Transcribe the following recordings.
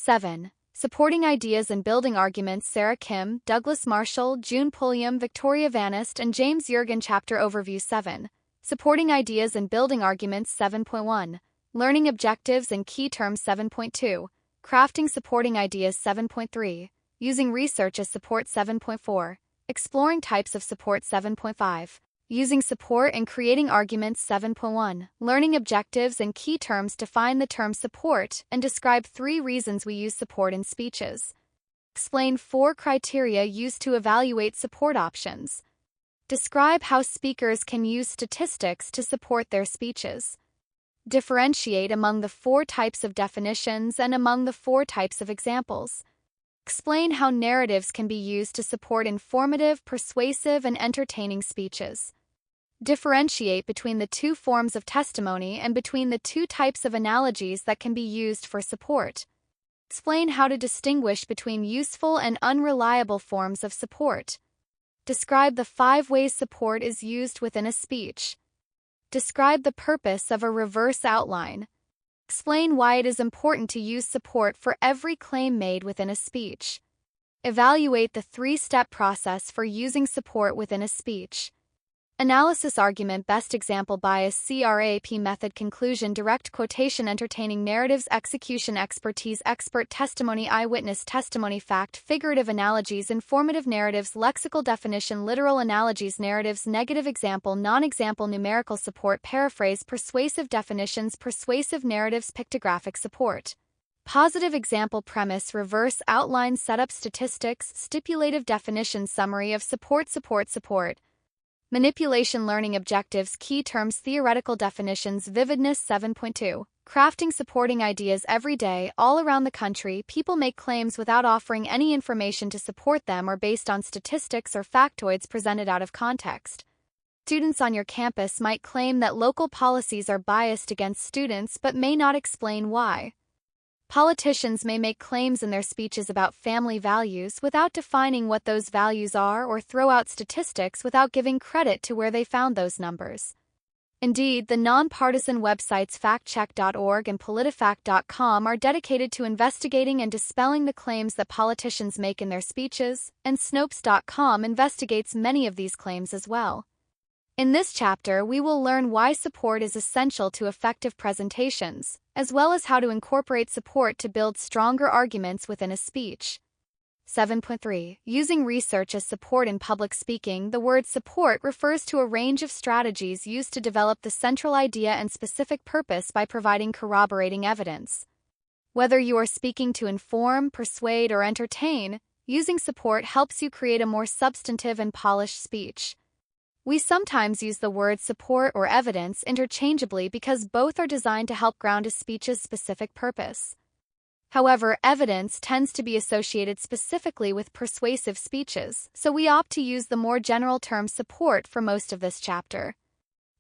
7. Supporting Ideas and Building Arguments. Sarah Kim, Douglas Marshall, June Pulliam, Victoria Vanist, and James Yergin. Chapter Overview. 7. Supporting Ideas and Building Arguments. 7.1. Learning Objectives and Key Terms. 7.2. Crafting Supporting Ideas. 7.3. Using Research as Support. 7.4. Exploring Types of Support. 7.5. Using Support and Creating Arguments. 7.1. Learning Objectives and Key Terms. Define the term support and describe 3 reasons we use support in speeches. Explain 4 criteria used to evaluate support options. Describe how speakers can use statistics to support their speeches. Differentiate among the 4 types of definitions and among the 4 types of examples. Explain how narratives can be used to support informative, persuasive, and entertaining speeches. Differentiate between the 2 forms of testimony and between the 2 types of analogies that can be used for support. Explain how to distinguish between useful and unreliable forms of support. Describe the 5 ways support is used within a speech. Describe the purpose of a reverse outline. Explain why it is important to use support for every claim made within a speech. Evaluate the 3-step process for using support within a speech. Analysis argument. Best example bias. CRAP method. Conclusion. Direct quotation. Entertaining narratives. Execution. Expertise. Expert testimony. Eyewitness testimony. Fact. Figurative analogies. Informative narratives. Lexical definition. Literal analogies. Narratives. Negative example. Non-example. Numerical support. Paraphrase. Persuasive definitions. Persuasive narratives. Pictographic support. Positive example. Premise. Reverse outline. Setup. Statistics. Stipulative definition. Summary of support. Support. Manipulation. Learning objectives. Key terms. Theoretical definitions. Vividness. 7.2. Crafting supporting ideas. Every day, all around the country, people make claims without offering any information to support them or based on statistics or factoids presented out of context. Students on your campus might claim that local policies are biased against students but may not explain why. Politicians may make claims in their speeches about family values without defining what those values are or throw out statistics without giving credit to where they found those numbers. Indeed, the nonpartisan websites factcheck.org and politifact.com are dedicated to investigating and dispelling the claims that politicians make in their speeches, and Snopes.com investigates many of these claims as well. In this chapter, we will learn why support is essential to effective presentations, as well as how to incorporate support to build stronger arguments within a speech. 7.3. Using research as support in public speaking. The word support refers to a range of strategies used to develop the central idea and specific purpose by providing corroborating evidence. Whether you are speaking to inform, persuade, or entertain, using support helps you create a more substantive and polished speech. We sometimes use the words support or evidence interchangeably because both are designed to help ground a speech's specific purpose. However, evidence tends to be associated specifically with persuasive speeches, so we opt to use the more general term support for most of this chapter.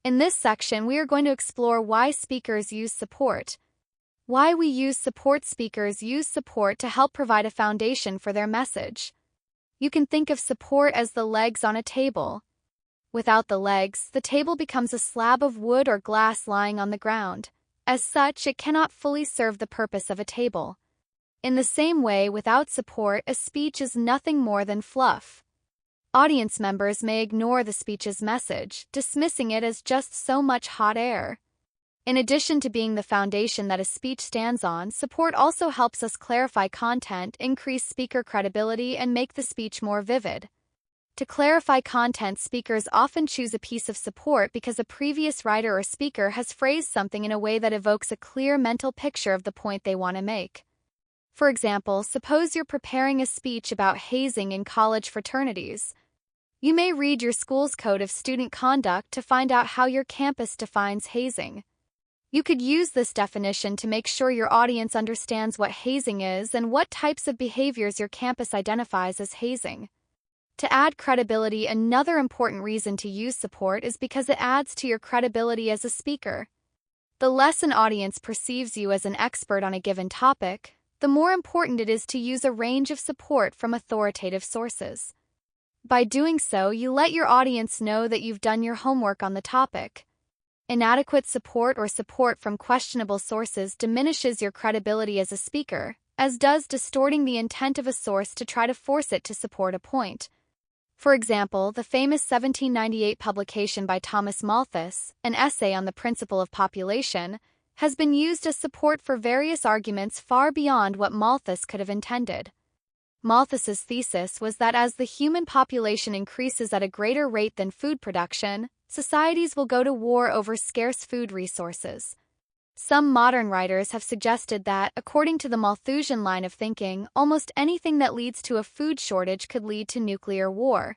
In this section, we are going to explore why speakers use support. Why we use support. Speakers use support to help provide a foundation for their message. You can think of support as the legs on a table. Without the legs, the table becomes a slab of wood or glass lying on the ground. As such, it cannot fully serve the purpose of a table. In the same way, without support, a speech is nothing more than fluff. Audience members may ignore the speech's message, dismissing it as just so much hot air. In addition to being the foundation that a speech stands on, support also helps us clarify content, increase speaker credibility, and make the speech more vivid. To clarify content, speakers often choose a piece of support because a previous writer or speaker has phrased something in a way that evokes a clear mental picture of the point they want to make. For example, suppose you're preparing a speech about hazing in college fraternities. You may read your school's code of student conduct to find out how your campus defines hazing. You could use this definition to make sure your audience understands what hazing is and what types of behaviors your campus identifies as hazing. To add credibility, another important reason to use support is because it adds to your credibility as a speaker. The less an audience perceives you as an expert on a given topic, the more important it is to use a range of support from authoritative sources. By doing so, you let your audience know that you've done your homework on the topic. Inadequate support or support from questionable sources diminishes your credibility as a speaker, as does distorting the intent of a source to try to force it to support a point. For example, the famous 1798 publication by Thomas Malthus, an essay on the principle of population, has been used as support for various arguments far beyond what Malthus could have intended. Malthus's thesis was that as the human population increases at a greater rate than food production, societies will go to war over scarce food resources. Some modern writers have suggested that, according to the Malthusian line of thinking, almost anything that leads to a food shortage could lead to nuclear war.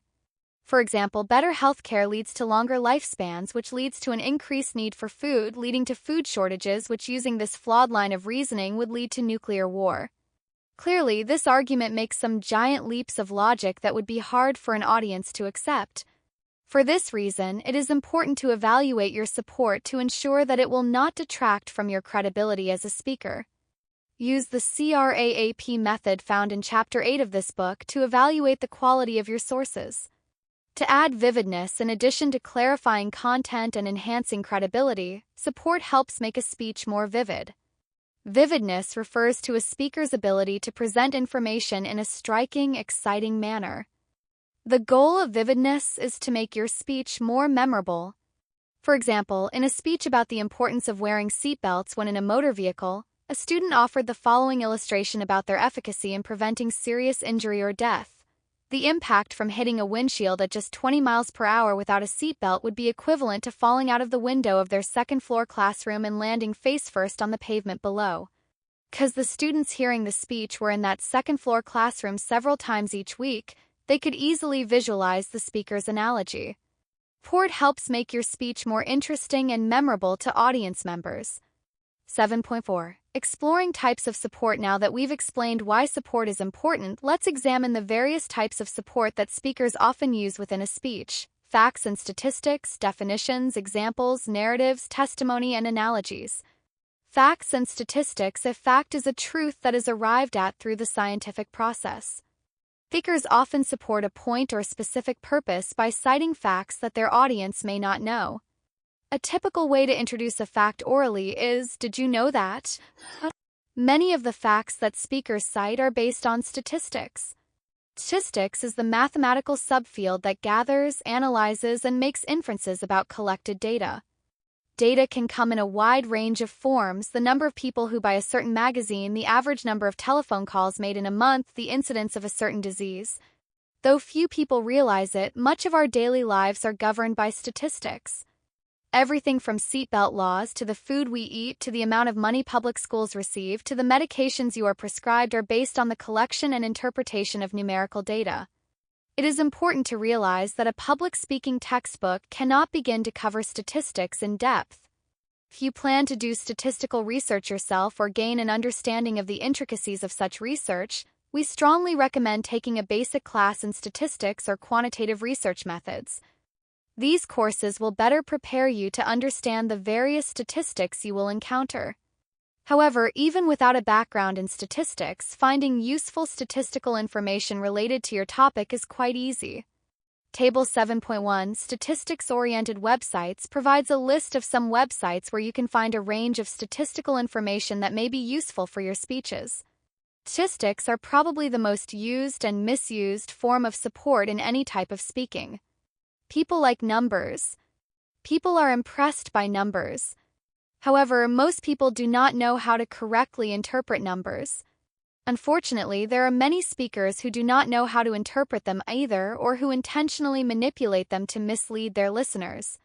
For example, better healthcare leads to longer lifespans, which leads to an increased need for food, leading to food shortages, which, using this flawed line of reasoning, would lead to nuclear war. Clearly, this argument makes some giant leaps of logic that would be hard for an audience to accept. For this reason, it is important to evaluate your support to ensure that it will not detract from your credibility as a speaker. Use the CRAAP method found in Chapter 8 of this book to evaluate the quality of your sources. To add vividness in addition to clarifying content and enhancing credibility, support helps make a speech more vivid. Vividness refers to a speaker's ability to present information in a striking, exciting manner. The goal of vividness is to make your speech more memorable. For example, in a speech about the importance of wearing seatbelts when in a motor vehicle, a student offered the following illustration about their efficacy in preventing serious injury or death. The impact from hitting a windshield at just 20 miles per hour without a seatbelt would be equivalent to falling out of the window of their second-floor classroom and landing face-first on the pavement below. Because the students hearing the speech were in that second-floor classroom several times each week, they could easily visualize the speaker's analogy. Support helps make your speech more interesting and memorable to audience members. 7.4. Exploring types of support. Now that we've explained why support is important, let's examine the various types of support that speakers often use within a speech: facts and statistics, definitions, examples, narratives, testimony, and analogies. Facts and statistics. A fact is a truth that is arrived at through the scientific process. Speakers often support a point or specific purpose by citing facts that their audience may not know. A typical way to introduce a fact orally is, "Did you know that?" Many of the facts that speakers cite are based on statistics. Statistics is the mathematical subfield that gathers, analyzes, and makes inferences about collected data. Data can come in a wide range of forms: the number of people who buy a certain magazine, the average number of telephone calls made in a month, the incidence of a certain disease. Though few people realize it, much of our daily lives are governed by statistics. Everything from seatbelt laws to the food we eat to the amount of money public schools receive to the medications you are prescribed are based on the collection and interpretation of numerical data. It is important to realize that a public speaking textbook cannot begin to cover statistics in depth. If you plan to do statistical research yourself or gain an understanding of the intricacies of such research, we strongly recommend taking a basic class in statistics or quantitative research methods. These courses will better prepare you to understand the various statistics you will encounter. However, even without a background in statistics, finding useful statistical information related to your topic is quite easy. Table 7.1 Statistics-Oriented Websites provides a list of some websites where you can find a range of statistical information that may be useful for your speeches. Statistics are probably the most used and misused form of support in any type of speaking. People like numbers. People are impressed by numbers. However, most people do not know how to correctly interpret numbers. Unfortunately, there are many speakers who do not know how to interpret them either, or who intentionally manipulate them to mislead their listeners.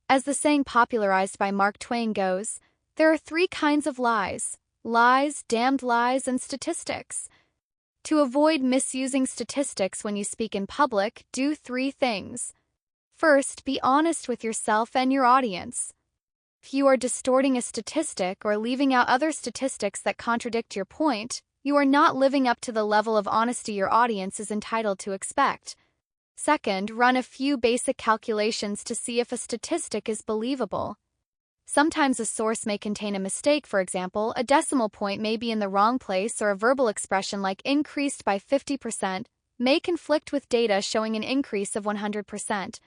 As the saying popularized by Mark Twain goes, there are 3 kinds of lies: lies, damned lies, and statistics. To avoid misusing statistics when you speak in public, do 3 things. First, be honest with yourself and your audience. If you are distorting a statistic or leaving out other statistics that contradict your point, you are not living up to the level of honesty your audience is entitled to expect. Second, run a few basic calculations to see if a statistic is believable. Sometimes a source may contain a mistake. For example, a decimal point may be in the wrong place, or a verbal expression like increased by 50% may conflict with data showing an increase of 100%.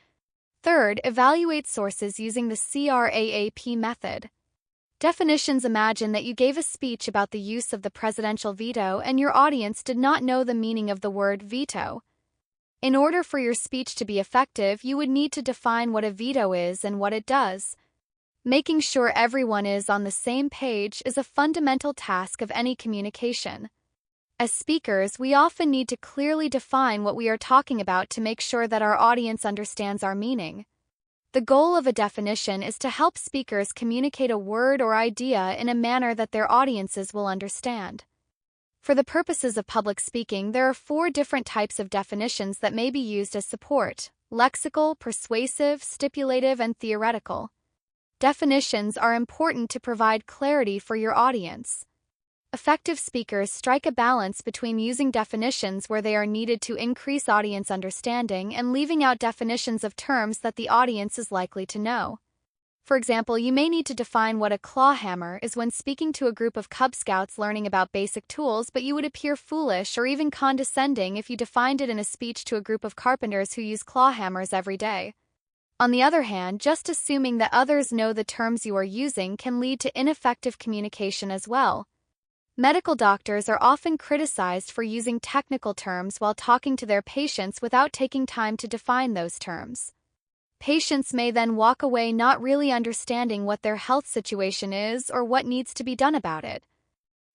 Third, evaluate sources using the CRAAP method. Definitions: imagine that you gave a speech about the use of the presidential veto and your audience did not know the meaning of the word veto. In order for your speech to be effective, you would need to define what a veto is and what it does. Making sure everyone is on the same page is a fundamental task of any communication. As speakers, we often need to clearly define what we are talking about to make sure that our audience understands our meaning. The goal of a definition is to help speakers communicate a word or idea in a manner that their audiences will understand. For the purposes of public speaking, there are 4 different types of definitions that may be used as support: lexical, persuasive, stipulative, and theoretical. Definitions are important to provide clarity for your audience. Effective speakers strike a balance between using definitions where they are needed to increase audience understanding and leaving out definitions of terms that the audience is likely to know. For example, you may need to define what a claw hammer is when speaking to a group of Cub Scouts learning about basic tools, but you would appear foolish or even condescending if you defined it in a speech to a group of carpenters who use claw hammers every day. On the other hand, just assuming that others know the terms you are using can lead to ineffective communication as well. Medical doctors are often criticized for using technical terms while talking to their patients without taking time to define those terms. Patients may then walk away not really understanding what their health situation is or what needs to be done about it.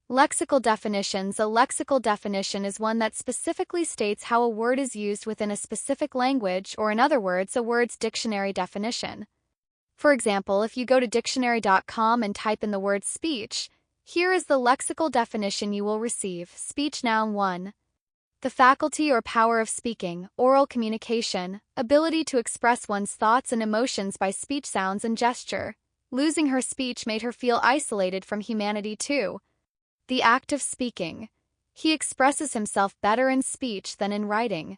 Lexical definitions: a lexical definition is one that specifically states how a word is used within a specific language, or in other words, a word's dictionary definition. For example, if you go to dictionary.com and type in the word speech, here is the lexical definition you will receive. Speech: noun 1. The faculty or power of speaking, oral communication, ability to express one's thoughts and emotions by speech, sounds, and gesture. Losing her speech made her feel isolated from humanity too. The act of speaking. He expresses himself better in speech than in writing.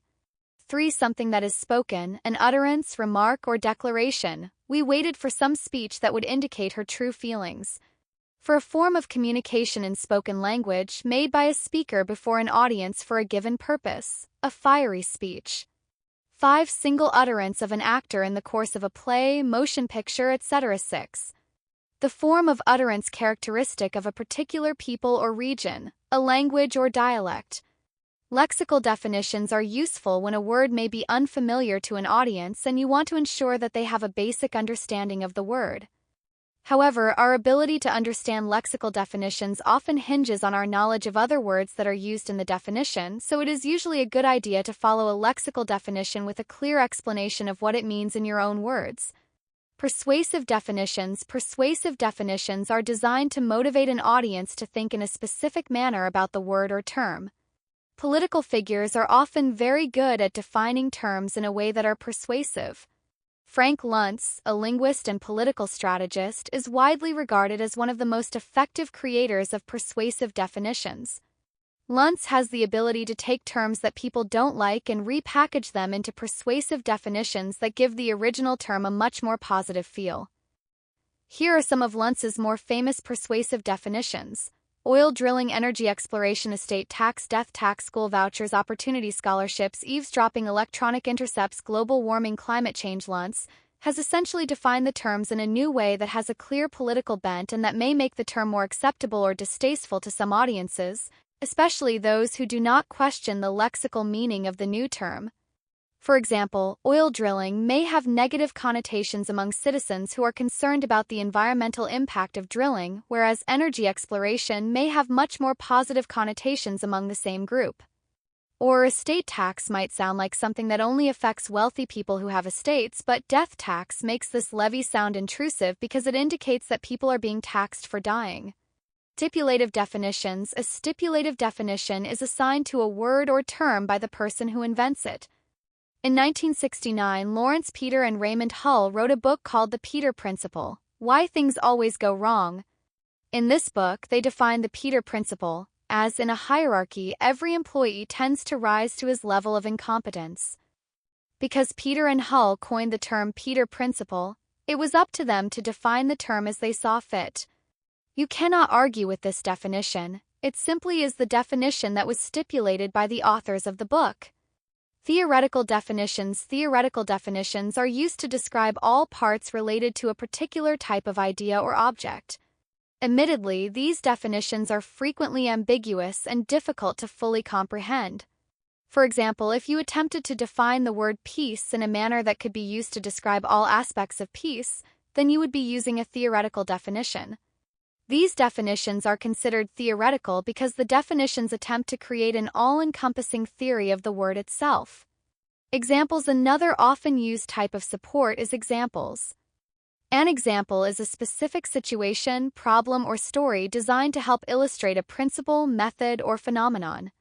3. Something that is spoken, an utterance, remark, or declaration. We waited for some speech that would indicate her true feelings. For a form of communication in spoken language made by a speaker before an audience for a given purpose, a fiery speech. 5. Single utterance of an actor in the course of a play, motion picture, etc. 6. The form of utterance characteristic of a particular people or region, a language or dialect. Lexical definitions are useful when a word may be unfamiliar to an audience and you want to ensure that they have a basic understanding of the word. However, our ability to understand lexical definitions often hinges on our knowledge of other words that are used in the definition, so it is usually a good idea to follow a lexical definition with a clear explanation of what it means in your own words. Persuasive definitions. Persuasive definitions are designed to motivate an audience to think in a specific manner about the word or term. Political figures are often very good at defining terms in a way that are persuasive. Frank Luntz, a linguist and political strategist, is widely regarded as one of the most effective creators of persuasive definitions. Luntz has the ability to take terms that people don't like and repackage them into persuasive definitions that give the original term a much more positive feel. Here are some of Luntz's more famous persuasive definitions: oil drilling, energy exploration, estate tax, death tax, school vouchers, opportunity scholarships, eavesdropping, electronic intercepts, global warming, climate change. Luntz has essentially defined the terms in a new way that has a clear political bent and that may make the term more acceptable or distasteful to some audiences, especially those who do not question the lexical meaning of the new term. For example, oil drilling may have negative connotations among citizens who are concerned about the environmental impact of drilling, whereas energy exploration may have much more positive connotations among the same group. Or estate tax might sound like something that only affects wealthy people who have estates, but death tax makes this levy sound intrusive because it indicates that people are being taxed for dying. Stipulative definitions. A stipulative definition is assigned to a word or term by the person who invents it. In 1969, Lawrence Peter and Raymond Hull wrote a book called The Peter Principle: Why Things Always Go Wrong. In this book, they define the Peter Principle as, in a hierarchy, every employee tends to rise to his level of incompetence. Because Peter and Hull coined the term Peter Principle, it was up to them to define the term as they saw fit. You cannot argue with this definition. It simply is the definition that was stipulated by the authors of the book. Theoretical definitions. Theoretical definitions are used to describe all parts related to a particular type of idea or object. Admittedly, these definitions are frequently ambiguous and difficult to fully comprehend. For example, if you attempted to define the word peace in a manner that could be used to describe all aspects of peace, then you would be using a theoretical definition. These definitions are considered theoretical because the definitions attempt to create an all-encompassing theory of the word itself. Examples. Another often used type of support is examples. An example is a specific situation, problem, or story designed to help illustrate a principle, method, or phenomenon.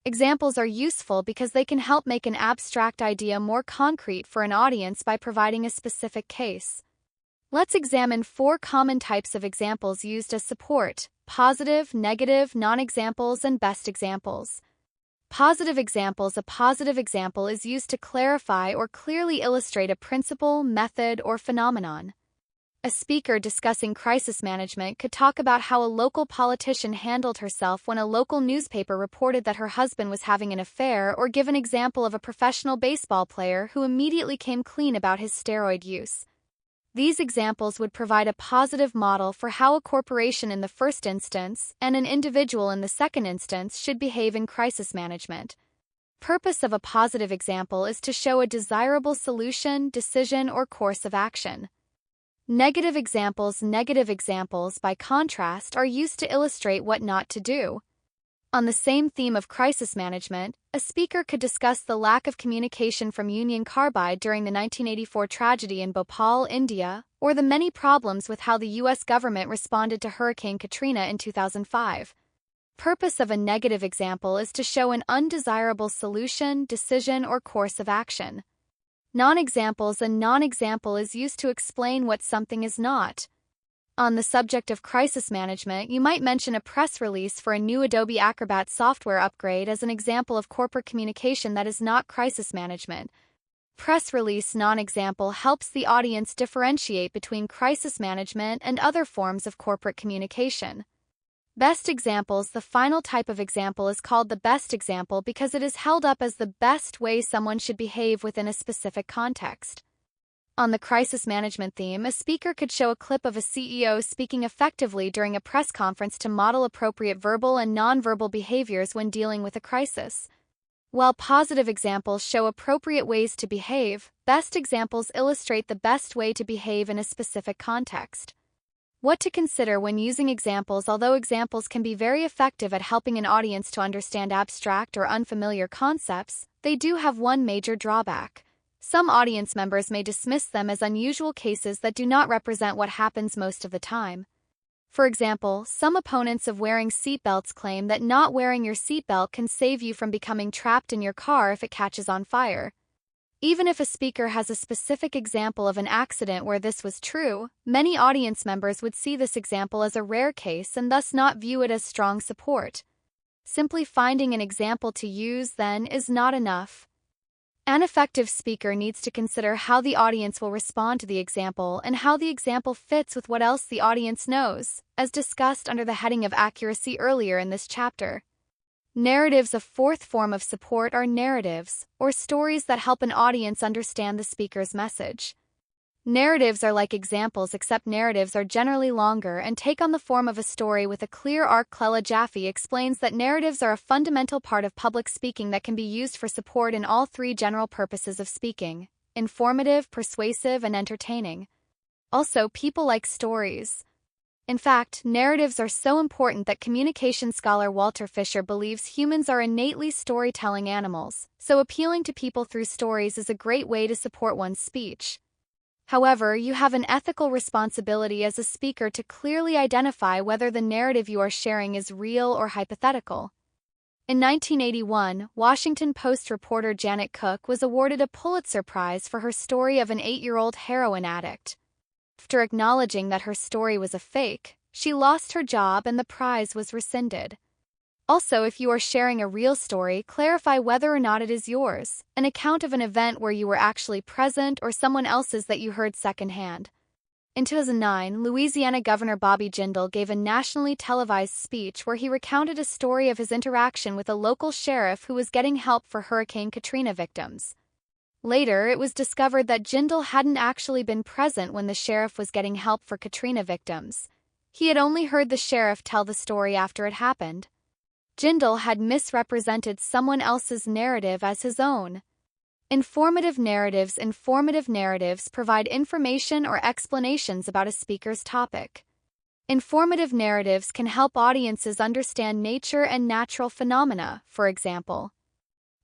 Examples are useful because they can help make an abstract idea more concrete for an audience by providing a specific case. Let's examine 4 common types of examples used as support: positive, negative, non-examples, and best examples. Positive examples. A positive example is used to clarify or clearly illustrate a principle, method, or phenomenon. A speaker discussing crisis management could talk about how a local politician handled herself when a local newspaper reported that her husband was having an affair, or give an example of a professional baseball player who immediately came clean about his steroid use. These examples would provide a positive model for how a corporation in the first instance and an individual in the second instance should behave in crisis management. Purpose of a positive example is to show a desirable solution, decision, or course of action. Negative examples. Negative examples, by contrast, are used to illustrate what not to do. On the same theme of crisis management, a speaker could discuss the lack of communication from Union Carbide during the 1984 tragedy in Bhopal, India, or the many problems with how the U.S. government responded to Hurricane Katrina in 2005. Purpose of a negative example is to show an undesirable solution, decision, or course of action. Non-examples. A non-example is used to explain what something is not. On the subject of crisis management, you might mention a press release for a new Adobe Acrobat software upgrade as an example of corporate communication that is not crisis management. Press release non-example helps the audience differentiate between crisis management and other forms of corporate communication. Best examples. The final type of example is called the best example because it is held up as the best way someone should behave within a specific context. On the crisis management theme, a speaker could show a clip of a CEO speaking effectively during a press conference to model appropriate verbal and nonverbal behaviors when dealing with a crisis. While positive examples show appropriate ways to behave, best examples illustrate the best way to behave in a specific context. What to consider when using examples. Although examples can be very effective at helping an audience to understand abstract or unfamiliar concepts, they do have one major drawback. Some audience members may dismiss them as unusual cases that do not represent what happens most of the time. For example, some opponents of wearing seatbelts claim that not wearing your seatbelt can save you from becoming trapped in your car if it catches on fire. Even if a speaker has a specific example of an accident where this was true, many audience members would see this example as a rare case and thus not view it as strong support. Simply finding an example to use, then, is not enough. An effective speaker needs to consider how the audience will respond to the example and how the example fits with what else the audience knows, as discussed under the heading of accuracy earlier in this chapter. Narratives. A fourth form of support are narratives, or stories that help an audience understand the speaker's message. Narratives are like examples, except narratives are generally longer and take on the form of a story with a clear arc. Clela Jaffe explains that narratives are a fundamental part of public speaking that can be used for support in all 3 general purposes of speaking: informative, persuasive, and entertaining. Also, people like stories. In fact, narratives are so important that communication scholar Walter Fisher believes humans are innately storytelling animals, so appealing to people through stories is a great way to support one's speech. However, you have an ethical responsibility as a speaker to clearly identify whether the narrative you are sharing is real or hypothetical. In 1981, Washington Post reporter Janet Cook was awarded a Pulitzer Prize for her story of an 8-year-old heroin addict. After acknowledging that her story was a fake, she lost her job and the prize was rescinded. Also, if you are sharing a real story, clarify whether or not it is yours, an account of an event where you were actually present or someone else's that you heard secondhand. In 2009, Louisiana Governor Bobby Jindal gave a nationally televised speech where he recounted a story of his interaction with a local sheriff who was getting help for Hurricane Katrina victims. Later, it was discovered that Jindal hadn't actually been present when the sheriff was getting help for Katrina victims. He had only heard the sheriff tell the story after it happened. Jindal had misrepresented someone else's narrative as his own. Informative narratives provide information or explanations about a speaker's topic. Informative narratives can help audiences understand nature and natural phenomena, for example.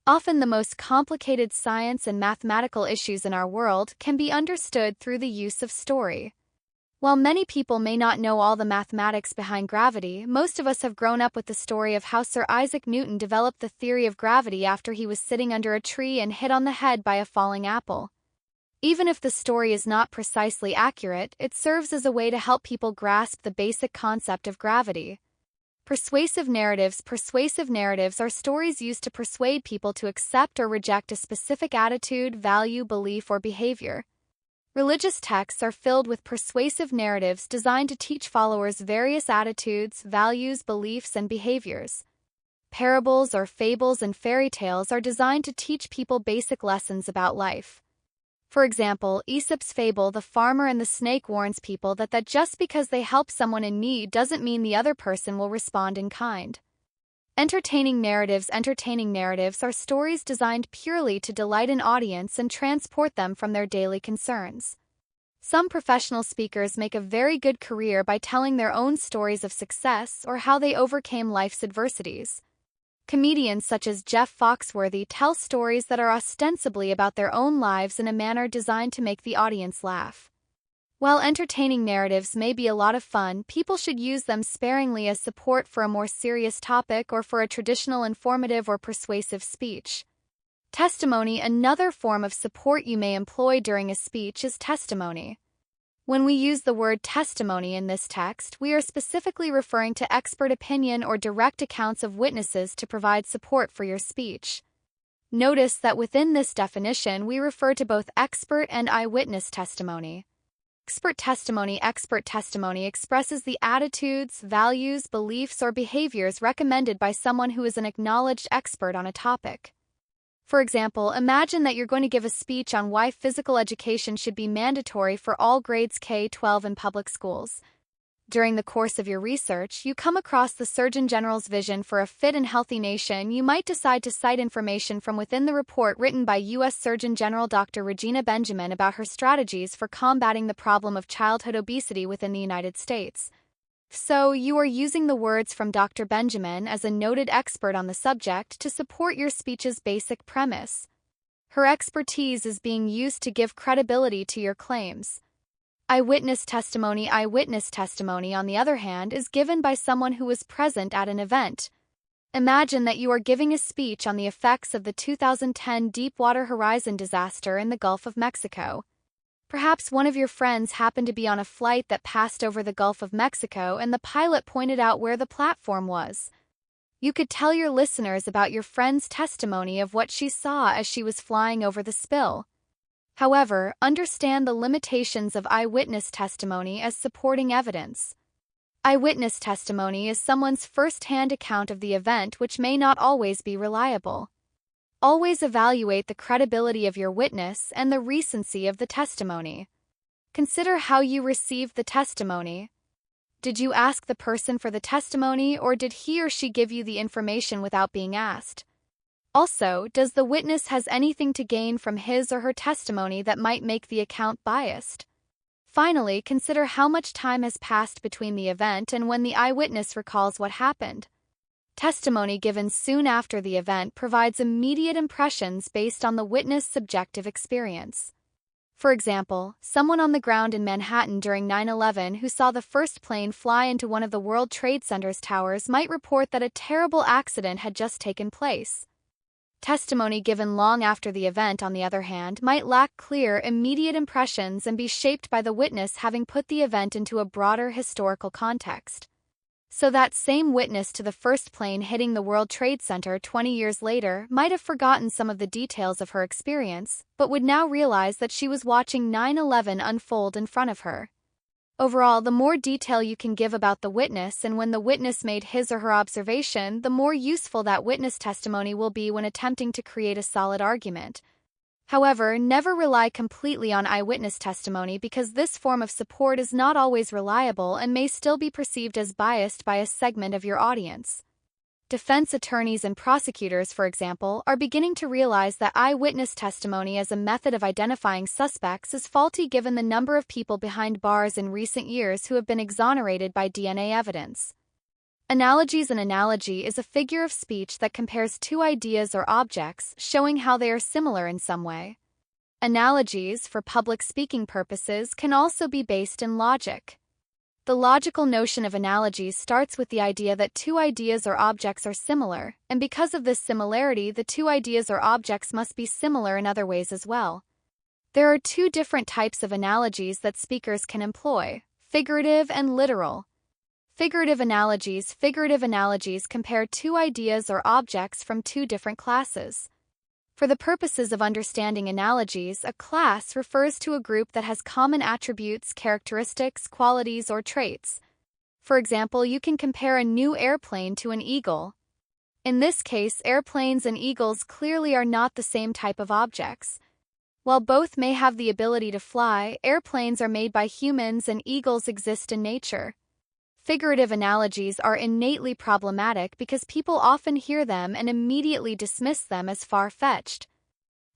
Often the most complicated science and mathematical issues in our world can be understood through the use of story. While many people may not know all the mathematics behind gravity, most of us have grown up with the story of how Sir Isaac Newton developed the theory of gravity after he was sitting under a tree and hit on the head by a falling apple. Even if the story is not precisely accurate, it serves as a way to help people grasp the basic concept of gravity. Persuasive narratives are stories used to persuade people to accept or reject a specific attitude, value, belief, or behavior. Religious texts are filled with persuasive narratives designed to teach followers various attitudes, values, beliefs, and behaviors. Parables or fables and fairy tales are designed to teach people basic lessons about life. For example, Aesop's fable The Farmer and the Snake warns people that just because they help someone in need doesn't mean the other person will respond in kind. Entertaining narratives are stories designed purely to delight an audience and transport them from their daily concerns. Some professional speakers make a very good career by telling their own stories of success or how they overcame life's adversities. Comedians such as Jeff Foxworthy tell stories that are ostensibly about their own lives in a manner designed to make the audience laugh. While entertaining narratives may be a lot of fun, people should use them sparingly as support for a more serious topic or for a traditional informative or persuasive speech. Testimony. Another form of support you may employ during a speech is testimony. When we use the word testimony in this text, we are specifically referring to expert opinion or direct accounts of witnesses to provide support for your speech. Notice that within this definition we refer to both expert and eyewitness testimony. Expert testimony expresses the attitudes, values, beliefs, or behaviors recommended by someone who is an acknowledged expert on a topic. For example, imagine that you're going to give a speech on why physical education should be mandatory for all grades K-12 in public schools. During the course of your research, you come across the Surgeon General's vision for a fit and healthy nation. You might decide to cite information from within the report written by U.S. Surgeon General Dr. Regina Benjamin about her strategies for combating the problem of childhood obesity within the United States. So, you are using the words from Dr. Benjamin as a noted expert on the subject to support your speech's basic premise. Her expertise is being used to give credibility to your claims. Eyewitness testimony, on the other hand, is given by someone who was present at an event. Imagine that you are giving a speech on the effects of the 2010 Deepwater Horizon disaster in the Gulf of Mexico. Perhaps one of your friends happened to be on a flight that passed over the Gulf of Mexico and the pilot pointed out where the platform was. You could tell your listeners about your friend's testimony of what she saw as she was flying over the spill. However, understand the limitations of eyewitness testimony as supporting evidence. Eyewitness testimony is someone's first-hand account of the event, which may not always be reliable. Always evaluate the credibility of your witness and the recency of the testimony. Consider how you received the testimony. Did you ask the person for the testimony, or did he or she give you the information without being asked? Also, does the witness has anything to gain from his or her testimony that might make the account biased? Finally, consider how much time has passed between the event and when the eyewitness recalls what happened. Testimony given soon after the event provides immediate impressions based on the witness' subjective experience. For example, someone on the ground in Manhattan during 9/11 who saw the first plane fly into one of the World Trade Center's towers might report that a terrible accident had just taken place. Testimony given long after the event, on the other hand, might lack clear, immediate impressions and be shaped by the witness having put the event into a broader historical context. So that same witness to the first plane hitting the World Trade Center 20 years later might have forgotten some of the details of her experience, but would now realize that she was watching 9/11 unfold in front of her. Overall, the more detail you can give about the witness and when the witness made his or her observation, the more useful that witness testimony will be when attempting to create a solid argument. However, never rely completely on eyewitness testimony because this form of support is not always reliable and may still be perceived as biased by a segment of your audience. Defense attorneys and prosecutors, for example, are beginning to realize that eyewitness testimony as a method of identifying suspects is faulty given the number of people behind bars in recent years who have been exonerated by DNA evidence. Analogies. An analogy is a figure of speech that compares two ideas or objects, showing how they are similar in some way. Analogies, for public speaking purposes, can also be based in logic. The logical notion of analogies starts with the idea that two ideas or objects are similar, and because of this similarity, the two ideas or objects must be similar in other ways as well. There are two different types of analogies that speakers can employ: figurative and literal. Figurative analogies compare two ideas or objects from two different classes. For the purposes of understanding analogies, a class refers to a group that has common attributes, characteristics, qualities, or traits. For example, you can compare a new airplane to an eagle. In this case, airplanes and eagles clearly are not the same type of objects. While both may have the ability to fly, airplanes are made by humans and eagles exist in nature. Figurative analogies are innately problematic because people often hear them and immediately dismiss them as far-fetched.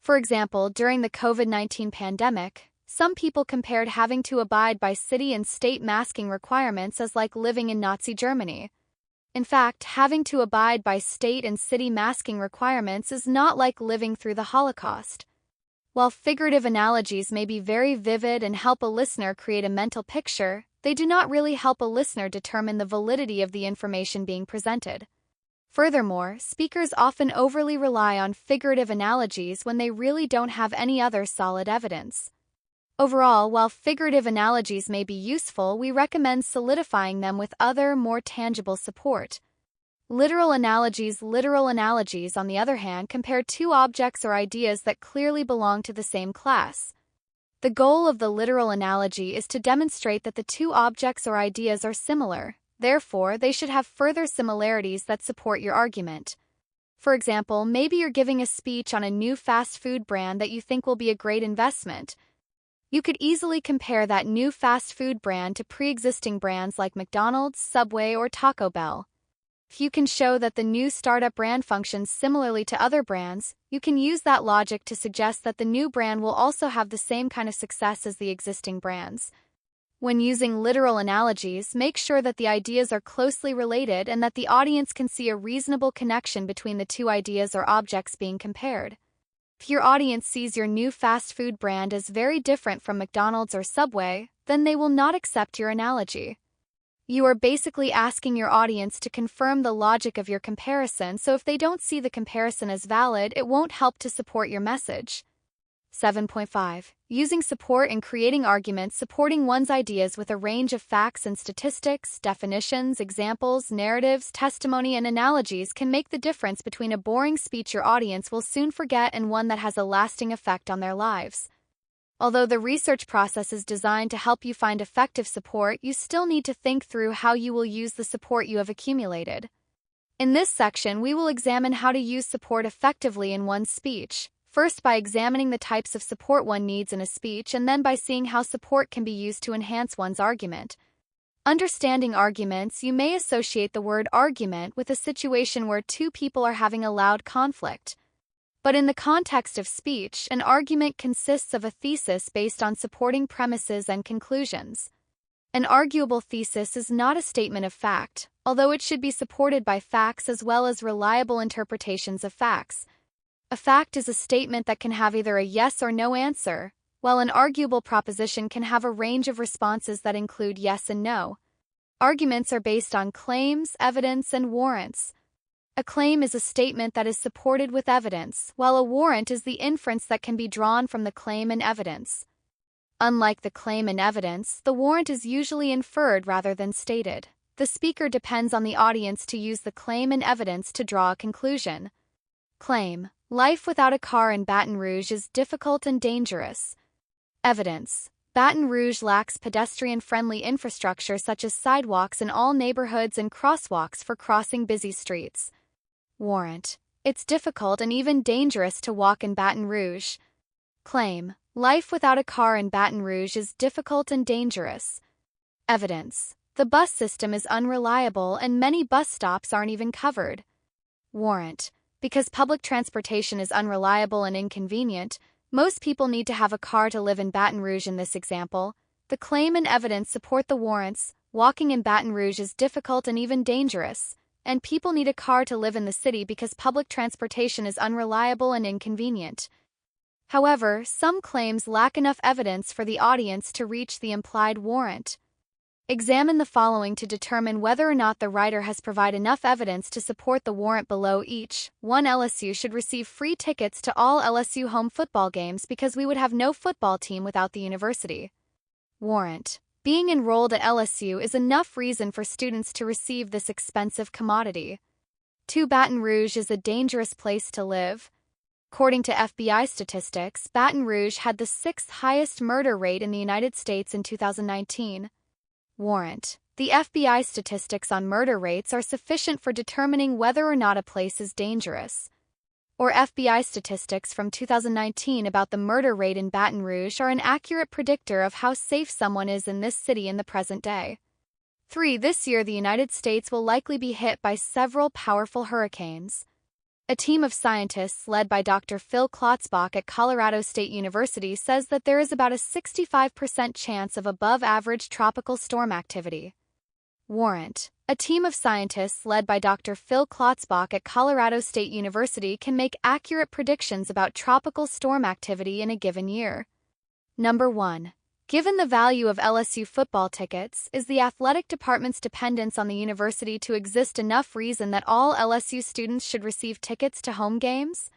For example, during the COVID-19 pandemic, some people compared having to abide by city and state masking requirements as like living in Nazi Germany. In fact, having to abide by state and city masking requirements is not like living through the Holocaust. While figurative analogies may be very vivid and help a listener create a mental picture, they do not really help a listener determine the validity of the information being presented. Furthermore, speakers often overly rely on figurative analogies when they really don't have any other solid evidence. Overall, while figurative analogies may be useful, we recommend solidifying them with other, more tangible support. Literal analogies, on the other hand, compare two objects or ideas that clearly belong to the same class. The goal of the literal analogy is to demonstrate that the two objects or ideas are similar, therefore they should have further similarities that support your argument. For example, maybe you're giving a speech on a new fast food brand that you think will be a great investment. You could easily compare that new fast food brand to pre-existing brands like McDonald's, Subway, or Taco Bell. If you can show that the new startup brand functions similarly to other brands, you can use that logic to suggest that the new brand will also have the same kind of success as the existing brands. When using literal analogies, make sure that the ideas are closely related and that the audience can see a reasonable connection between the two ideas or objects being compared. If your audience sees your new fast food brand as very different from McDonald's or Subway, then they will not accept your analogy. You are basically asking your audience to confirm the logic of your comparison, so if they don't see the comparison as valid, it won't help to support your message. 7.5. Using support in creating arguments. Supporting one's ideas with a range of facts and statistics, definitions, examples, narratives, testimony, and analogies can make the difference between a boring speech your audience will soon forget and one that has a lasting effect on their lives. Although the research process is designed to help you find effective support, you still need to think through how you will use the support you have accumulated. In this section, we will examine how to use support effectively in one's speech, first by examining the types of support one needs in a speech and then by seeing how support can be used to enhance one's argument. Understanding arguments. You may associate the word argument with a situation where two people are having a loud conflict. But in the context of speech, an argument consists of a thesis based on supporting premises and conclusions. An arguable thesis is not a statement of fact, although it should be supported by facts as well as reliable interpretations of facts. A fact is a statement that can have either a yes or no answer, while an arguable proposition can have a range of responses that include yes and no. Arguments are based on claims, evidence, and warrants. A claim is a statement that is supported with evidence, while a warrant is the inference that can be drawn from the claim and evidence. Unlike the claim and evidence, the warrant is usually inferred rather than stated. The speaker depends on the audience to use the claim and evidence to draw a conclusion. Claim: life without a car in Baton Rouge is difficult and dangerous. Evidence: Baton Rouge lacks pedestrian-friendly infrastructure such as sidewalks in all neighborhoods and crosswalks for crossing busy streets. Warrant: it's difficult and even dangerous to walk in Baton Rouge. Claim: life without a car in Baton Rouge is difficult and dangerous. Evidence: the bus system is unreliable and many bus stops aren't even covered. Warrant: because public transportation is unreliable and inconvenient, most people need to have a car to live in Baton Rouge. In this example, the claim and evidence support the warrants. Walking in Baton Rouge is difficult and even dangerous, and people need a car to live in the city because public transportation is unreliable and inconvenient. However, some claims lack enough evidence for the audience to reach the implied warrant. Examine the following to determine whether or not the writer has provided enough evidence to support the warrant below each. 1. LSU should receive free tickets to all LSU home football games because we would have no football team without the university. Warrant: being enrolled at LSU is enough reason for students to receive this expensive commodity. 2. Baton Rouge is a dangerous place to live. According to FBI statistics, Baton Rouge had the 6th highest murder rate in the United States in 2019. Warrant: the FBI statistics on murder rates are sufficient for determining whether or not a place is dangerous. Or FBI statistics from 2019 about the murder rate in Baton Rouge are an accurate predictor of how safe someone is in this city in the present day. 3. This year the United States will likely be hit by several powerful hurricanes. A team of scientists led by Dr. Phil Klotzbach at Colorado State University says that there is about a 65% chance of above-average tropical storm activity. Warrant: a team of scientists led by Dr. Phil Klotzbach at Colorado State University can make accurate predictions about tropical storm activity in a given year. Number 1. Given the value of LSU football tickets, is the athletic department's dependence on the university to exist enough reason that all LSU students should receive tickets to home games?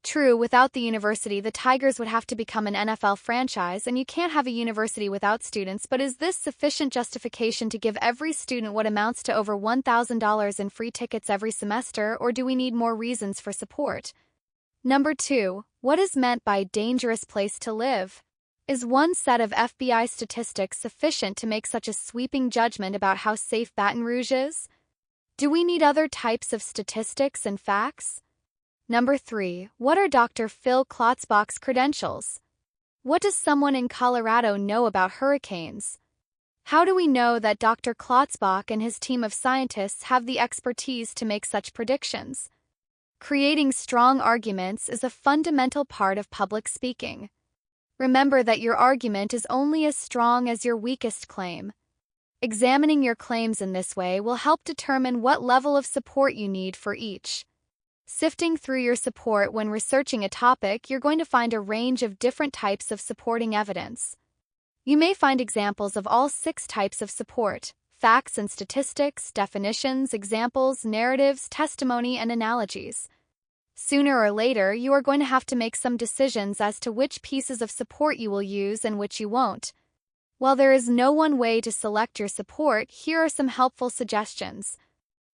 True, without the university, the Tigers would have to become an NFL franchise, and you can't have a university without students, but is this sufficient justification to give every student what amounts to over $1,000 in free tickets every semester, or do we need more reasons for support? Number 2. What is meant by dangerous place to live? Is one set of FBI statistics sufficient to make such a sweeping judgment about how safe Baton Rouge is? Do we need other types of statistics and facts? Number 3. What are Dr. Phil Klotzbach's credentials? What does someone in Colorado know about hurricanes? How do we know that Dr. Klotzbach and his team of scientists have the expertise to make such predictions? Creating strong arguments is a fundamental part of public speaking. Remember that your argument is only as strong as your weakest claim. Examining your claims in this way will help determine what level of support you need for each. Sifting through your support when researching a topic, you're going to find a range of different types of supporting evidence. You may find examples of all 6 types of support: facts and statistics, definitions, examples, narratives, testimony, and analogies. Sooner or later, you are going to have to make some decisions as to which pieces of support you will use and which you won't. While there is no one way to select your support, here are some helpful suggestions.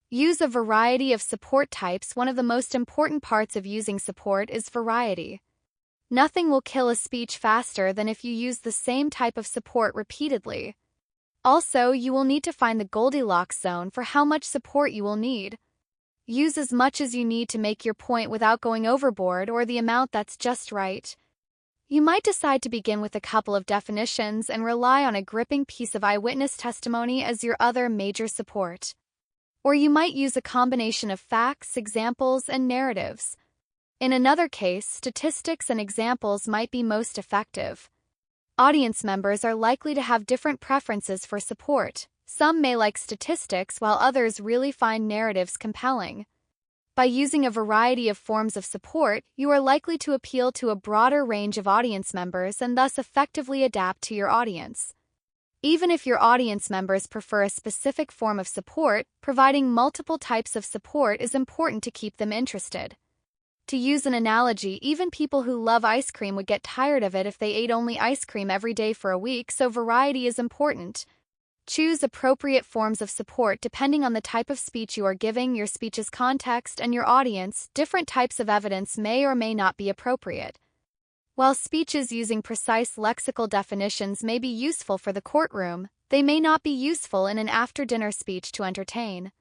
Use a variety of support types. One of the most important parts of using support is variety. Nothing will kill a speech faster than if you use the same type of support repeatedly. Also, you will need to find the Goldilocks zone for how much support you will need. Use as much as you need to make your point without going overboard, or the amount that's just right. You might decide to begin with a couple of definitions and rely on a gripping piece of eyewitness testimony as your other major support. Or you might use a combination of facts, examples, and narratives. In another case, statistics and examples might be most effective. Audience members are likely to have different preferences for support. Some may like statistics while others really find narratives compelling. By using a variety of forms of support, you are likely to appeal to a broader range of audience members and thus effectively adapt to your audience. Even if your audience members prefer a specific form of support, providing multiple types of support is important to keep them interested. To use an analogy, even people who love ice cream would get tired of it if they ate only ice cream every day for a week, so variety is important. Choose appropriate forms of support depending on the type of speech you are giving, your speech's context, and your audience. Different types of evidence may or may not be appropriate. While speeches using precise lexical definitions may be useful for the courtroom, they may not be useful in an after-dinner speech to entertain.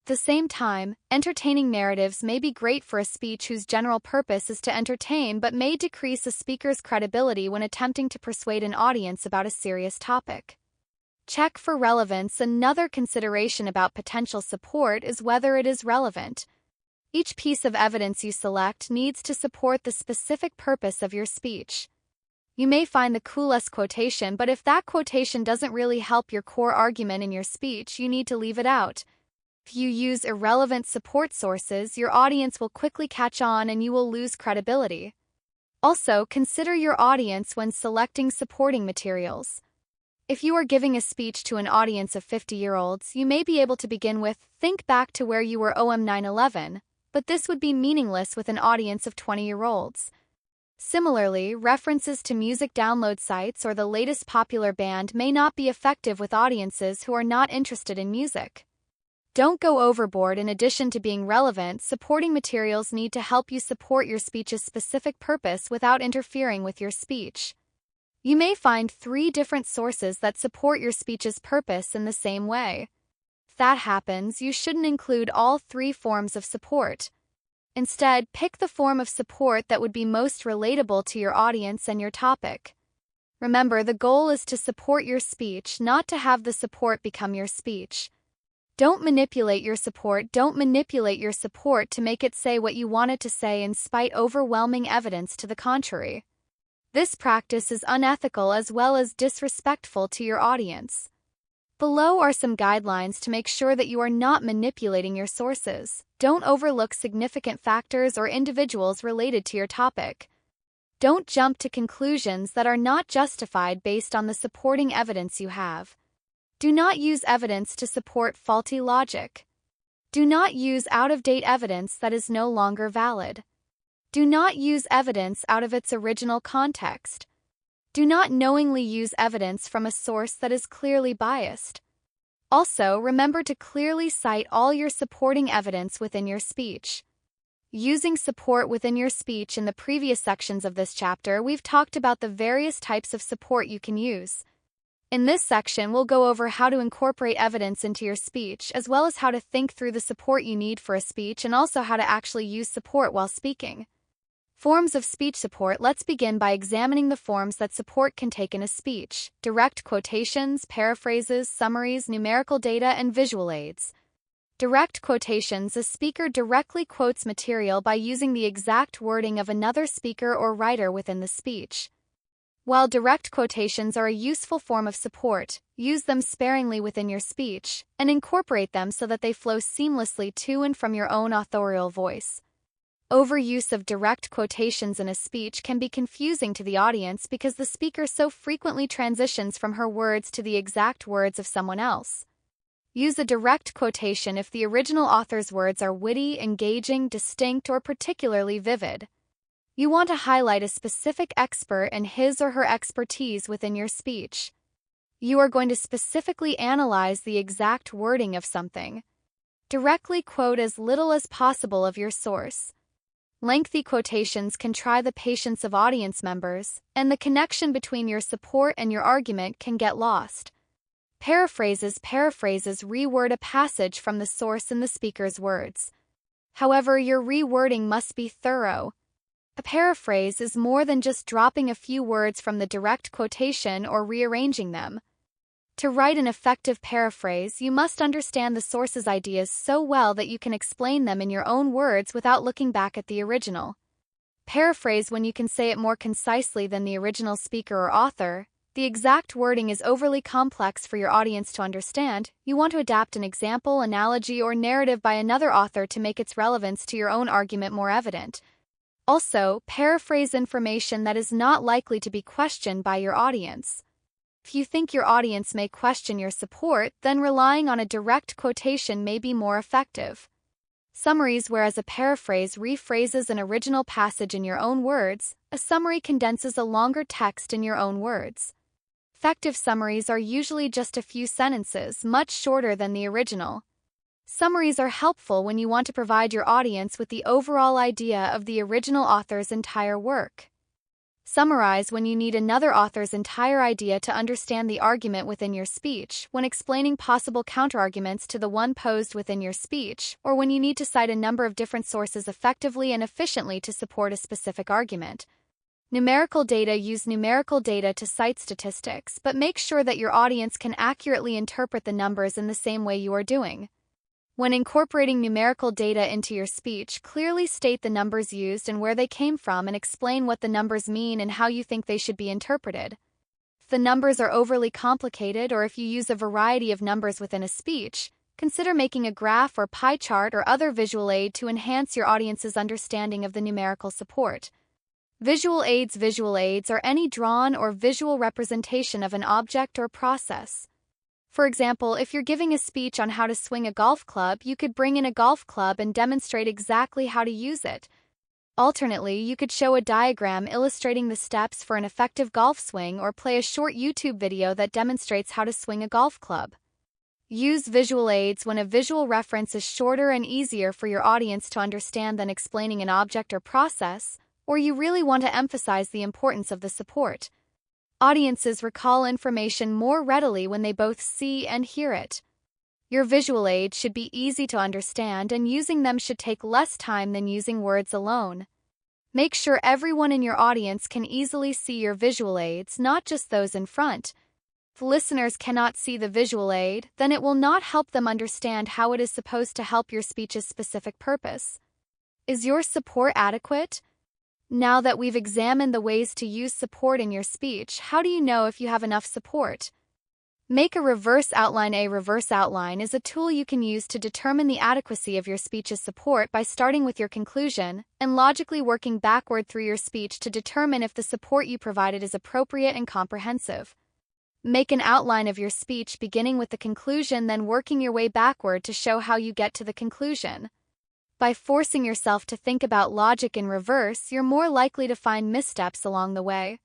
the same time, entertaining narratives may be great for a speech whose general purpose is to entertain but may decrease a speaker's credibility when attempting to persuade an audience about a serious topic. Check for relevance. Another consideration about potential support is whether it is relevant. Each piece of evidence you select needs to support the specific purpose of your speech. You may find the coolest quotation, but if that quotation doesn't really help your core argument in your speech, you need to leave it out. If you use irrelevant support sources, your audience will quickly catch on and you will lose credibility. Also, consider your audience when selecting supporting materials. If you are giving a speech to an audience of 50-year-olds, you may be able to begin with, "Think back to where you were OM 9/11, but this would be meaningless with an audience of 20-year-olds. Similarly, references to music download sites or the latest popular band may not be effective with audiences who are not interested in music. Don't go overboard. In addition to being relevant, supporting materials need to help you support your speech's specific purpose without interfering with your speech. You may find 3 different sources that support your speech's purpose in the same way. If that happens, you shouldn't include all 3 forms of support. Instead, pick the form of support that would be most relatable to your audience and your topic. Remember, the goal is to support your speech, not to have the support become your speech. Don't manipulate your support. Don't manipulate your support to make it say what you want it to say in spite of overwhelming evidence to the contrary. This practice is unethical as well as disrespectful to your audience. Below are some guidelines to make sure that you are not manipulating your sources. Don't overlook significant factors or individuals related to your topic. Don't jump to conclusions that are not justified based on the supporting evidence you have. Do not use evidence to support faulty logic. Do not use out-of-date evidence that is no longer valid. Do not use evidence out of its original context. Do not knowingly use evidence from a source that is clearly biased. Also, remember to clearly cite all your supporting evidence within your speech. Using support within your speech. In the previous sections of this chapter, we've talked about the various types of support you can use. In this section, we'll go over how to incorporate evidence into your speech, as well as how to think through the support you need for a speech and also how to actually use support while speaking. Forms of speech support. Let's begin by examining the forms that support can take in a speech: direct quotations, paraphrases, summaries, numerical data, and visual aids. Direct quotations. A speaker directly quotes material by using the exact wording of another speaker or writer within the speech. While direct quotations are a useful form of support, use them sparingly within your speech, and incorporate them so that they flow seamlessly to and from your own authorial voice. Overuse of direct quotations in a speech can be confusing to the audience because the speaker so frequently transitions from her words to the exact words of someone else. Use a direct quotation if the original author's words are witty, engaging, distinct, or particularly vivid. You want to highlight a specific expert and his or her expertise within your speech. You are going to specifically analyze the exact wording of something. Directly quote as little as possible of your source. Lengthy quotations can try the patience of audience members, and the connection between your support and your argument can get lost. Paraphrases. Paraphrases reword a passage from the source in the speaker's words. However, your rewording must be thorough. A paraphrase is more than just dropping a few words from the direct quotation or rearranging them. To write an effective paraphrase, you must understand the source's ideas so well that you can explain them in your own words without looking back at the original. Paraphrase when you can say it more concisely than the original speaker or author. The exact wording is overly complex for your audience to understand. You want to adapt an example, analogy, or narrative by another author to make its relevance to your own argument more evident. Also, paraphrase information that is not likely to be questioned by your audience. If you think your audience may question your support, then relying on a direct quotation may be more effective. Summaries. Whereas a paraphrase rephrases an original passage in your own words, a summary condenses a longer text in your own words. Effective summaries are usually just a few sentences, much shorter than the original. Summaries are helpful when you want to provide your audience with the overall idea of the original author's entire work. Summarize when you need another author's entire idea to understand the argument within your speech, when explaining possible counterarguments to the one posed within your speech, or when you need to cite a number of different sources effectively and efficiently to support a specific argument. Numerical data. Use numerical data to cite statistics, but make sure that your audience can accurately interpret the numbers in the same way you are doing. When incorporating numerical data into your speech, clearly state the numbers used and where they came from and explain what the numbers mean and how you think they should be interpreted. If the numbers are overly complicated or if you use a variety of numbers within a speech, consider making a graph or pie chart or other visual aid to enhance your audience's understanding of the numerical support. Visual aids. Visual aids are any drawn or visual representation of an object or process. For example, if you're giving a speech on how to swing a golf club, you could bring in a golf club and demonstrate exactly how to use it. Alternately, you could show a diagram illustrating the steps for an effective golf swing or play a short YouTube video that demonstrates how to swing a golf club. Use visual aids when a visual reference is shorter and easier for your audience to understand than explaining an object or process, or you really want to emphasize the importance of the support. Audiences recall information more readily when they both see and hear it. Your visual aids should be easy to understand, and using them should take less time than using words alone. Make sure everyone in your audience can easily see your visual aids, not just those in front. If listeners cannot see the visual aid, then it will not help them understand how it is supposed to help your speech's specific purpose. Is your support adequate? Now that we've examined the ways to use support in your speech, how do you know if you have enough support? Make a reverse outline. A reverse outline is a tool you can use to determine the adequacy of your speech's support by starting with your conclusion and logically working backward through your speech to determine if the support you provided is appropriate and comprehensive. Make an outline of your speech beginning with the conclusion, then working your way backward to show how you get to the conclusion. By forcing yourself to think about logic in reverse, you're more likely to find missteps along the way.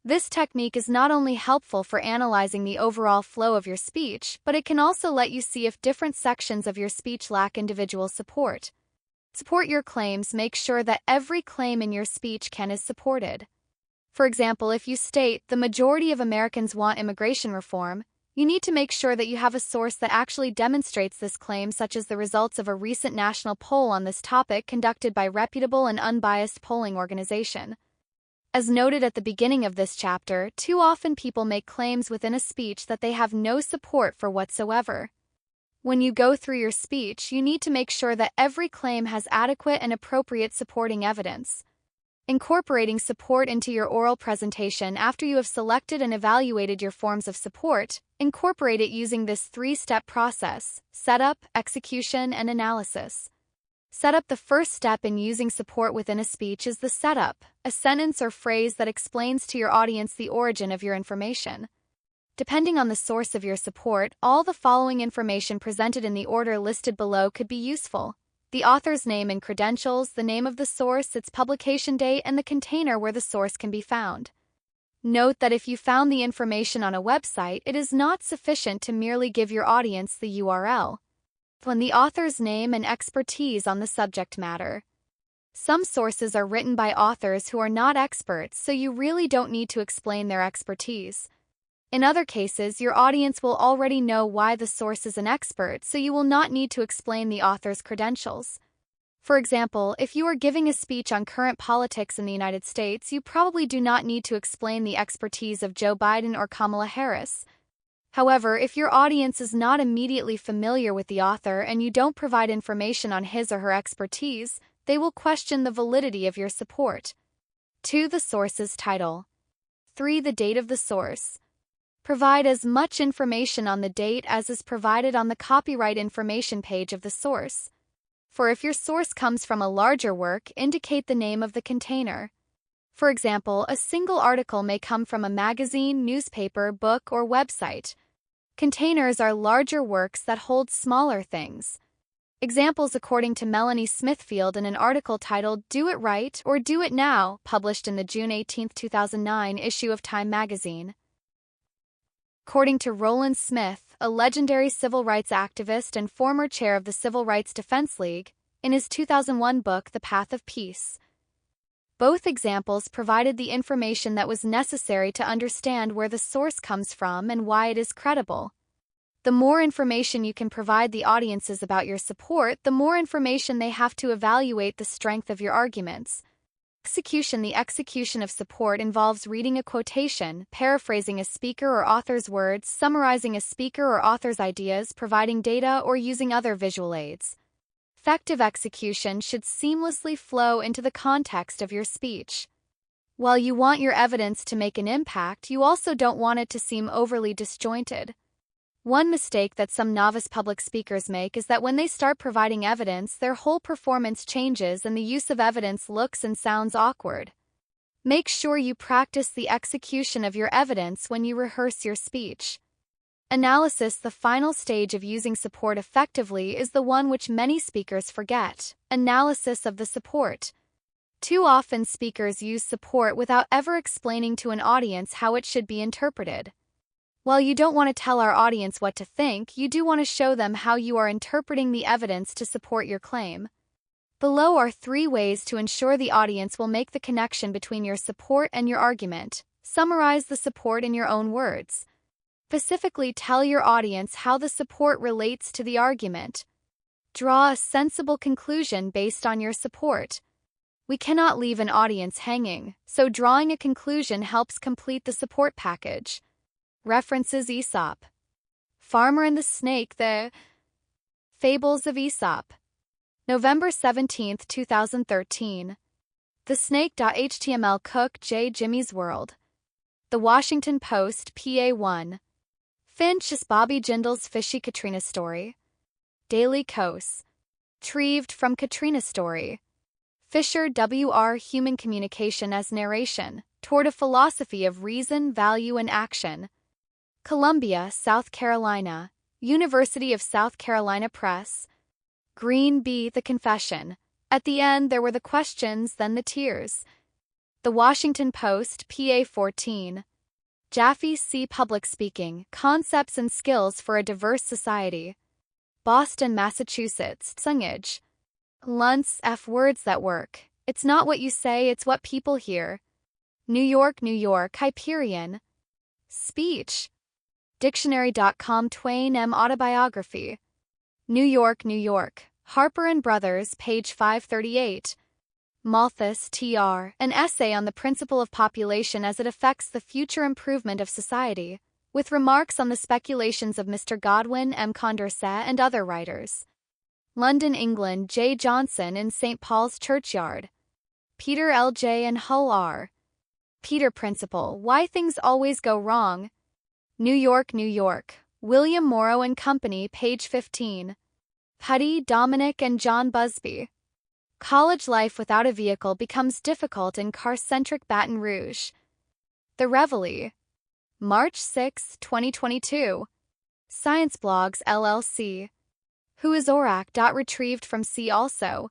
This technique is not only helpful for analyzing the overall flow of your speech, but it can also let you see if different sections of your speech lack individual support. Support your claims. Make sure that every claim in your speech is supported. For example, if you state, "The majority of Americans want immigration reform," you need to make sure that you have a source that actually demonstrates this claim, such as the results of a recent national poll on this topic conducted by reputable and unbiased polling organization. As noted at the beginning of this chapter, too often people make claims within a speech that they have no support for whatsoever. When you go through your speech, you need to make sure that every claim has adequate and appropriate supporting evidence. Incorporating support into your oral presentation. After you have selected and evaluated your forms of support, incorporate it using this three-step process: setup, execution, and analysis. Setup. The first step in using support within a speech is the setup, a sentence or phrase that explains to your audience the origin of your information. Depending on the source of your support, all the following information presented in the order listed below could be useful: the author's name and credentials, the name of the source, its publication date, and the container where the source can be found. Note that if you found the information on a website, it is not sufficient to merely give your audience the URL. When the author's name and expertise on the subject matter. Some sources are written by authors who are not experts, so you really don't need to explain their expertise. In other cases, your audience will already know why the source is an expert, so you will not need to explain the author's credentials. For example, if you are giving a speech on current politics in the United States, you probably do not need to explain the expertise of Joe Biden or Kamala Harris. However, if your audience is not immediately familiar with the author and you don't provide information on his or her expertise, they will question the validity of your support. 2. The source's title. 3. The date of the source. Provide as much information on the date as is provided on the copyright information page of the source. For if your source comes from a larger work, indicate the name of the container. For example, a single article may come from a magazine, newspaper, book, or website. Containers are larger works that hold smaller things. Examples according to Melanie Smithfield in an article titled "Do It Right or Do It Now," published in the June 18, 2009 issue of Time magazine. According to Roland Smith, a legendary civil rights activist and former chair of the Civil Rights Defense League, in his 2001 book The Path of Peace. Both examples provided the information that was necessary to understand where the source comes from and why it is credible. The more information you can provide the audiences about your support, the more information they have to evaluate the strength of your arguments. The execution of support involves reading a quotation, paraphrasing a speaker or author's words, summarizing a speaker or author's ideas, providing data, or using other visual aids. Effective execution should seamlessly flow into the context of your speech. While you want your evidence to make an impact, you also don't want it to seem overly disjointed. One mistake that some novice public speakers make is that when they start providing evidence, their whole performance changes and the use of evidence looks and sounds awkward. Make sure you practice the execution of your evidence when you rehearse your speech. Analysis. The final stage of using support effectively is the one which many speakers forget: analysis of the support. Too often speakers use support without ever explaining to an audience how it should be interpreted. While you don't want to tell our audience what to think, you do want to show them how you are interpreting the evidence to support your claim. Below are 3 ways to ensure the audience will make the connection between your support and your argument. Summarize the support in your own words. Specifically, tell your audience how the support relates to the argument. Draw a sensible conclusion based on your support. We cannot leave an audience hanging, so drawing a conclusion helps complete the support package. References: Aesop. Farmer and the Snake. The Fables of Aesop. November 17, 2013. The Snake.html. Cook, J. Jimmy's World. The Washington Post, PA 1. Finch is Bobby Jindal's Fishy Katrina Story. Daily Kos. Retrieved from Katrina Story. Fisher, W.R. Human Communication as Narration, Toward a Philosophy of Reason, Value, and Action. Columbia, South Carolina. University of South Carolina Press. Green B. The Confession. At the end there were the questions, then the tears. The Washington Post, PA 14. Jaffe C. Public Speaking, Concepts and Skills for a Diverse Society. Boston, Massachusetts. Sungage. Luntz F. Words That Work. It's not what you say, it's what people hear. New York, New York. Hyperion. Speech. Dictionary.com. Twain M. Autobiography. New York, New York. Harper and Brothers, page 538. Malthus, T.R., An Essay on the Principle of Population as it Affects the Future Improvement of Society, with remarks on the speculations of Mr. Godwin M. Condorcet and other writers. London, England. J. Johnson in St. Paul's Churchyard. Peter L. J. and Hull R. Peter Principle, Why Things Always Go Wrong. New York, New York. William Morrow and Company, page 15. Putty, Dominic, and John Busby. College Life Without a Vehicle Becomes Difficult in Car-Centric Baton Rouge. The Reveille. March 6, 2022. Science Blogs LLC. Who is Auroch? Retrieved from See Also.